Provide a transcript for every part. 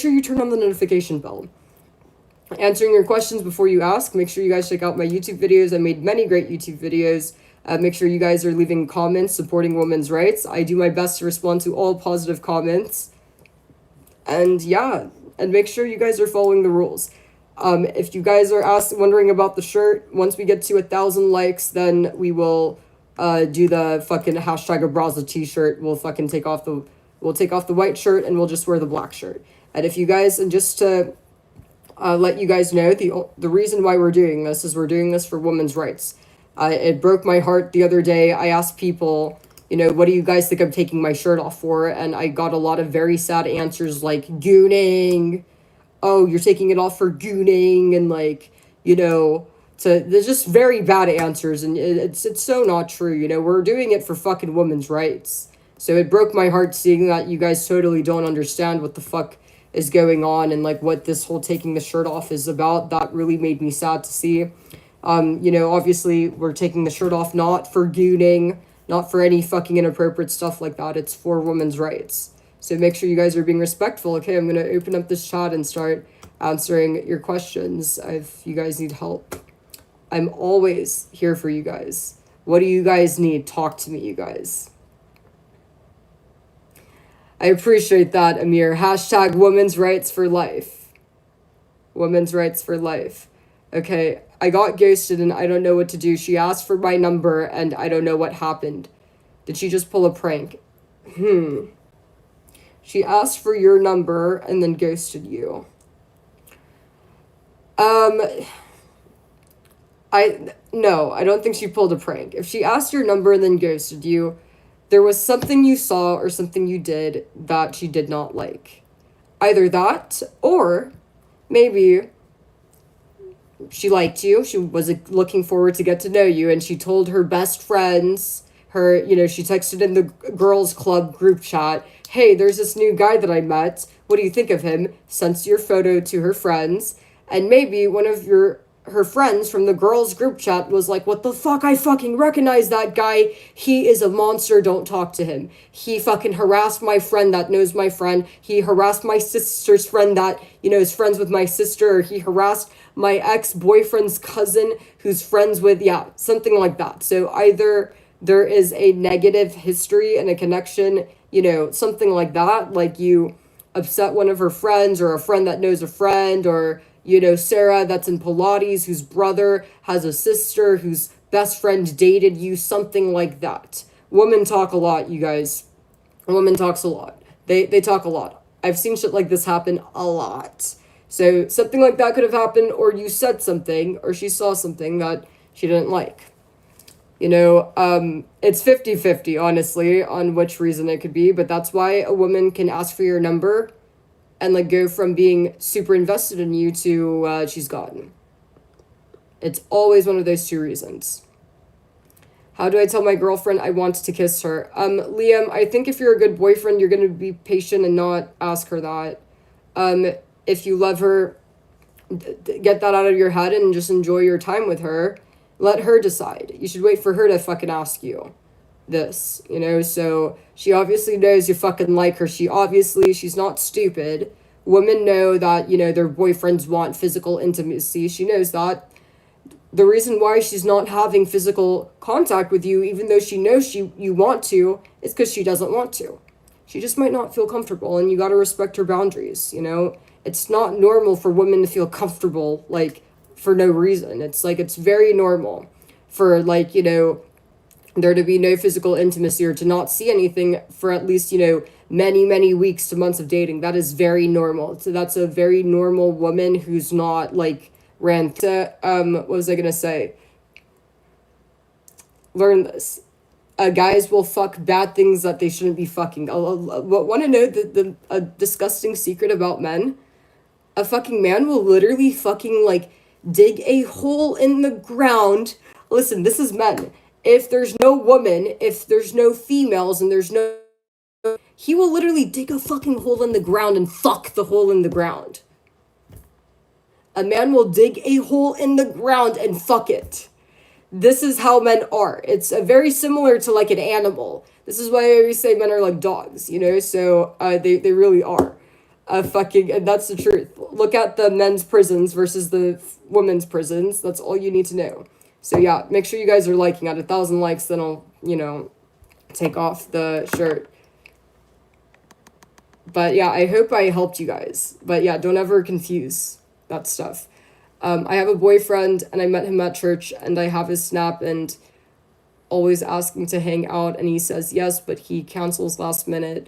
sure you turn on the notification bell. Answering your questions before you ask. Make sure you guys check out my YouTube videos. I made many great YouTube videos. Make sure you guys are leaving comments supporting women's rights. I do my best to respond to all positive comments. And yeah, and make sure you guys are following the rules. If you guys are wondering about the shirt, once we get to 1,000 likes, then we will do the fucking hashtag Abraza t-shirt. We'll fucking take off the white shirt and we'll just wear the black shirt. And if you guys, and just to let you guys know, the reason why we're doing this is we're doing this for women's rights. It broke my heart the other day. I asked people, what do you guys think I'm taking my shirt off for? And I got a lot of very sad answers like gooning. Oh, you're taking it off for gooning, and there's just very bad answers, and it's so not true. We're doing it for fucking women's rights. So it broke my heart seeing that you guys totally don't understand what the fuck is going on and what this whole taking the shirt off is about. That really made me sad to see. Obviously we're taking the shirt off not for gooning, not for any fucking inappropriate stuff like that. It's for women's rights. So make sure you guys are being respectful. Okay, I'm going to open up this chat and start answering your questions if you guys need help. I'm always here for you guys. What do you guys need? Talk to me, you guys. I appreciate that, Amir. Hashtag women's rights for life. Women's rights for life. Okay, I got ghosted and I don't know what to do. She asked for my number and I don't know what happened. Did she just pull a prank? She asked for your number and then ghosted you. No, I don't think she pulled a prank. If she asked your number and then ghosted you, there was something you saw or something you did that she did not like. Either that, or maybe she liked you. She was looking forward to get to know you, and she told her best friends, she texted in the girls club group chat, hey, there's this new guy that I met. What do you think of him? Sent your photo to her friends, and maybe one of her friends from the girls group chat was like, what the fuck? I fucking recognize that guy. He is a monster. Don't talk to him. He fucking harassed my friend that knows my friend. He harassed my sister's friend that, is friends with my sister. Or he harassed my ex-boyfriend's cousin who's friends with, something like that. So either there is a negative history and a connection, something like that, like you upset one of her friends or a friend that knows a friend, or Sarah that's in Pilates whose brother has a sister whose best friend dated you, something like that. Women talk a lot, you guys. A woman talks a lot. They talk a lot. I've seen shit like this happen a lot. So something like that could have happened, or you said something, or she saw something that she didn't like. It's 50-50, honestly, on which reason it could be, but that's why a woman can ask for your number and go from being super invested in you to she's gone. It's always one of those two reasons. How do I tell my girlfriend I want to kiss her? Liam, I think if you're a good boyfriend, you're going to be patient and not ask her that. If you love her, get that out of your head and just enjoy your time with her. Let her decide. You should wait for her to fucking ask you this, so she obviously knows you fucking like her. She's not stupid. Women know that, their boyfriends want physical intimacy. She knows that. The reason why she's not having physical contact with you, even though she knows you want to, is because she doesn't want to. She just might not feel comfortable, and you gotta respect her boundaries, It's not normal for women to feel comfortable, for no reason. It's very normal for, there to be no physical intimacy or to not see anything for at least, many, many weeks to months of dating. That is very normal. So that's a very normal woman who's not, what was I gonna say? Learn this. Guys will fuck bad things that they shouldn't be fucking. Want to know the disgusting secret about men? A fucking man will literally fucking, dig a hole in the ground. Listen, this is men. If there's no woman, if there's no females, and there's no... He will literally dig a fucking hole in the ground and fuck the hole in the ground. A man will dig a hole in the ground and fuck it. This is how men are. It's very similar to, an animal. This is why I always say men are like dogs, so they really are. And that's the truth. Look at the men's prisons versus the women's prisons. That's all you need to know. So yeah, make sure you guys are liking. At 1,000 likes, then I'll, take off the shirt. But yeah, I hope I helped you guys. But yeah, don't ever confuse that stuff. I have a boyfriend, and I met him at church, and I have his snap, and always asking to hang out, and he says yes, but he cancels last minute.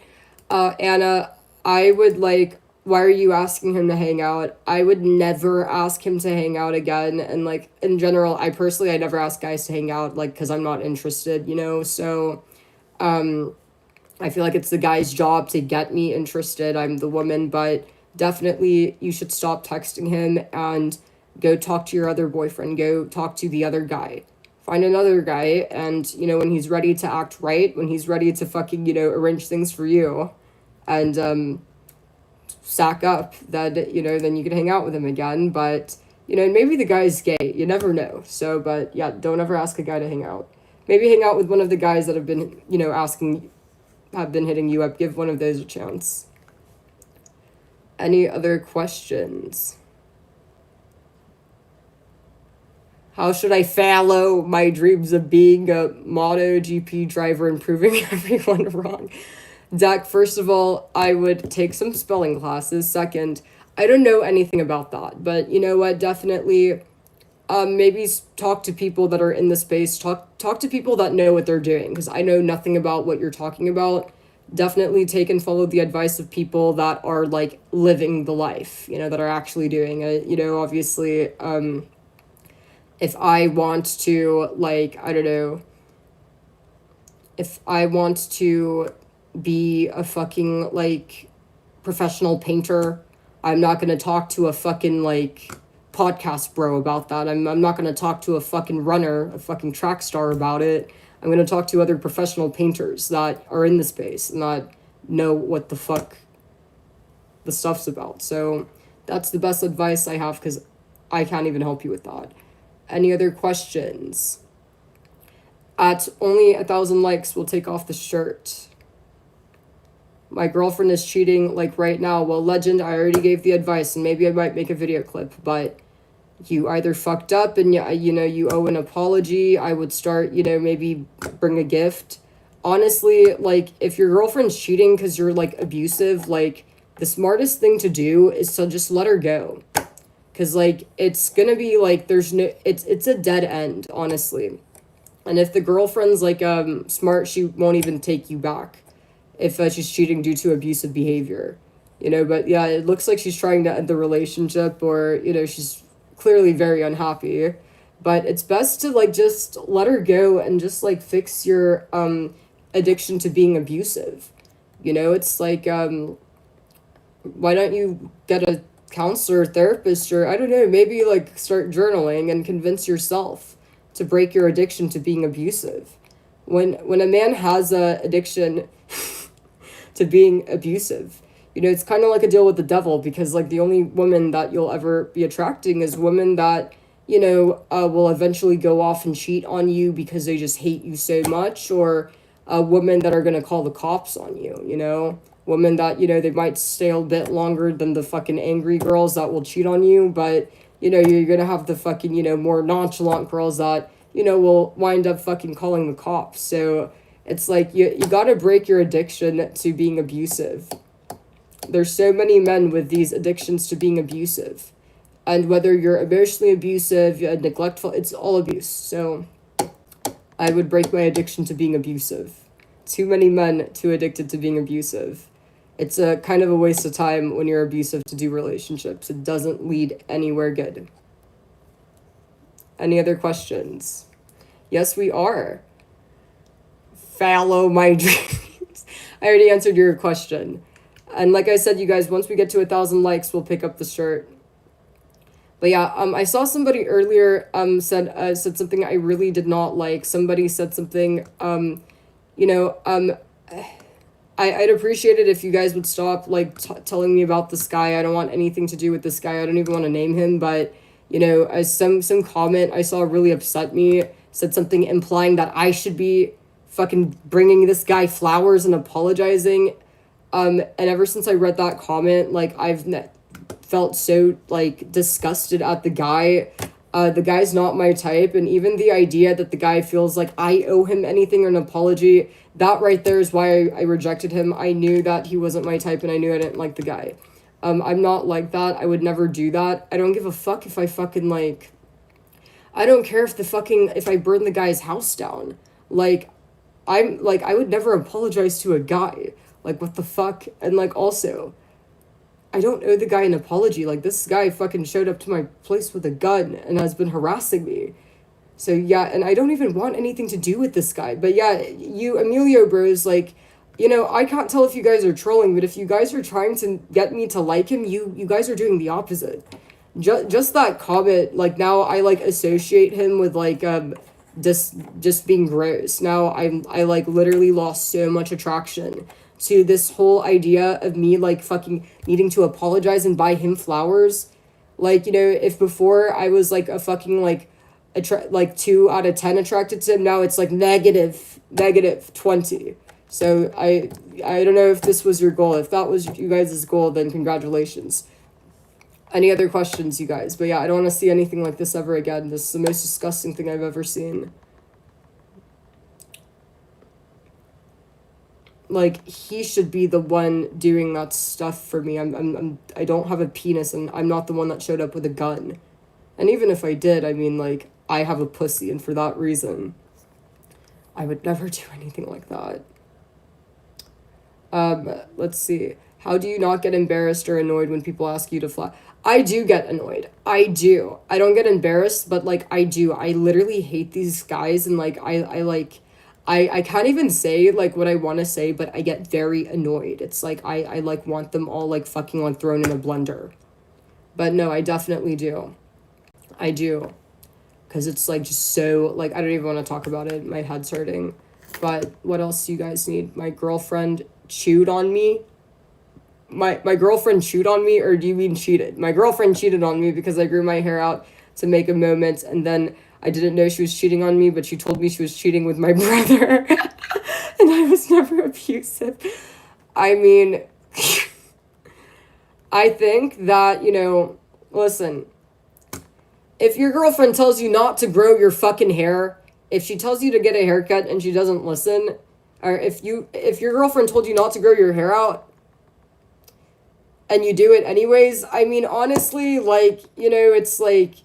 Anna, I would like, why are you asking him to hang out? I would never ask him to hang out again. And like, in general, I never ask guys to hang out, like, because I'm not interested, So, I feel like it's the guy's job to get me interested. I'm the woman, but definitely you should stop texting him and go talk to your other boyfriend. Go talk to the other guy. Find another guy, and, when he's ready to act right, when he's ready to fucking, arrange things for you, and, sack up, that, then you can hang out with him again. But, maybe the guy's gay. You never know. So, but, yeah, don't ever ask a guy to hang out. Maybe hang out with one of the guys that have been, have been hitting you up. Give one of those a chance. Any other questions? How should I follow my dreams of being a MotoGP driver and proving everyone wrong? Dak, first of all, I would take some spelling classes. Second, I don't know anything about that. But you know what? Definitely, maybe talk to people that are in the space. Talk to people that know what they're doing, because I know nothing about what you're talking about. Definitely take and follow the advice of people that are, like, living the life, that are actually doing it. Obviously, if I want to, like, I don't know, if I want to be a fucking, like, professional painter, I'm not going to talk to a fucking, like, podcast bro about that. I'm not going to talk to a fucking runner, a fucking track star about it. I'm going to talk to other professional painters that are in the space and that know what the fuck the stuff's about. So that's the best advice I have, because I can't even help you with that. Any other questions? At only 1,000 likes, we'll take off the shirt. My girlfriend is cheating, like, right now. Well, legend, I already gave the advice, and maybe I might make a video clip, but you either fucked up and, you owe an apology. I would start, maybe bring a gift. Honestly, like, if your girlfriend's cheating because you're, like, abusive, like, the smartest thing to do is to just let her go. Because, like, it's gonna be, like, it's a dead end, honestly. And if the girlfriend's, like, smart, she won't even take you back if she's cheating due to abusive behavior. But, yeah, it looks like she's trying to end the relationship, or, she's clearly very unhappy. But it's best to, like, just let her go and just, like, fix your, addiction to being abusive. It's like, why don't you get a counselor, therapist, or I don't know, maybe like start journaling and convince yourself to break your addiction to being abusive. When a man has a addiction to being abusive, it's kind of like a deal with the devil, because like the only woman that you'll ever be attracting is women that will eventually go off and cheat on you because they just hate you so much, or women that are gonna call the cops on you. Women that, they might stay a bit longer than the fucking angry girls that will cheat on you, but, you're gonna have the fucking, more nonchalant girls that, will wind up fucking calling the cops. So it's like, you gotta break your addiction to being abusive. There's so many men with these addictions to being abusive. And whether you're emotionally abusive, neglectful, it's all abuse. So I would break my addiction to being abusive. Too many men too addicted to being abusive. It's a kind of a waste of time when you're abusive to do relationships. It doesn't lead anywhere good. Any other questions? Yes, we are. Follow my dreams. I already answered your question. And like I said, you guys, once we get to 1,000 likes, we'll pick up the shirt. But yeah, I saw somebody earlier said something I really did not like. Somebody said something, I'd appreciate it if you guys would stop, like, telling me about this guy. I don't want anything to do with this guy. I don't even want to name him, but, as some comment I saw really upset me, said something implying that I should be fucking bringing this guy flowers and apologizing. And ever since I read that comment, like, felt so, like, disgusted at the guy. The guy's not my type, and even the idea that the guy feels like I owe him anything or an apology, that right there is why I rejected him. I knew that he wasn't my type, and I knew I didn't like the guy. I'm not like that. I would never do that. I don't give a fuck if I fucking, like... I don't care if I burn the guy's house down. Like, I would never apologize to a guy. Like, what the fuck? And, like, also... I don't owe the guy an apology. Like, this guy fucking showed up to my place with a gun and has been harassing me. So, yeah, and I don't even want anything to do with this guy. But, yeah, you Emilio bros, like, you know, I can't tell if you guys are trolling, but if you guys are trying to get me to like him, you guys are doing the opposite. Just that comment, like, now I, like, associate him with, like, just being gross. Now I, like, literally lost so much attraction to this whole idea of me, like, fucking needing to apologize and buy him flowers. Like, you know, if before I was, like, a fucking, like, 2 out of 10 attracted to him, now it's, like, negative 20. So, I don't know if this was your goal. If that was you guys' goal, then congratulations. Any other questions, you guys? But yeah, I don't want to see anything like this ever again. This is the most disgusting thing I've ever seen. Like, he should be the one doing that stuff for me. I don't have a penis, and I'm not the one that showed up with a gun. And even if I did, I mean, like, I have a pussy, and for that reason, I would never do anything like that. Let's see. How do you not get embarrassed or annoyed when people ask you to fly? I do get annoyed. I do. I don't get embarrassed, but, like, I do. I literally hate these guys, and, like, I can't even say, like, what I want to say, but I get very annoyed. It's like, I like, want them all, like, fucking, like, thrown in a blender. But no, I definitely do. I do. Because it's, like, just so, like, I don't even want to talk about it. My head's hurting. But what else do you guys need? My girlfriend chewed on me. My girlfriend chewed on me, or do you mean cheated? My girlfriend cheated on me because I grew my hair out to make a moment, and then I didn't know she was cheating on me, but she told me she was cheating with my brother. And I was never abusive. I mean, I think that, you know, listen, if your girlfriend tells you not to grow your fucking hair, if she tells you to get a haircut and she doesn't listen, or if your girlfriend told you not to grow your hair out, and you do it anyways, I mean, honestly, like, you know, it's like,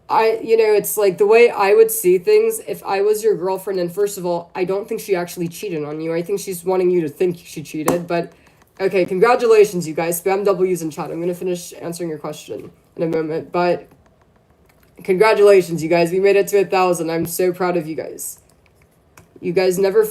it's like the way I would see things if I was your girlfriend, and first of all, I don't think she actually cheated on you. I think she's wanting you to think she cheated, but, okay, congratulations, you guys. Spam W's in chat. I'm going to finish answering your question in a moment, but congratulations, you guys. We made it to 1,000. I'm so proud of you guys. You guys never fail.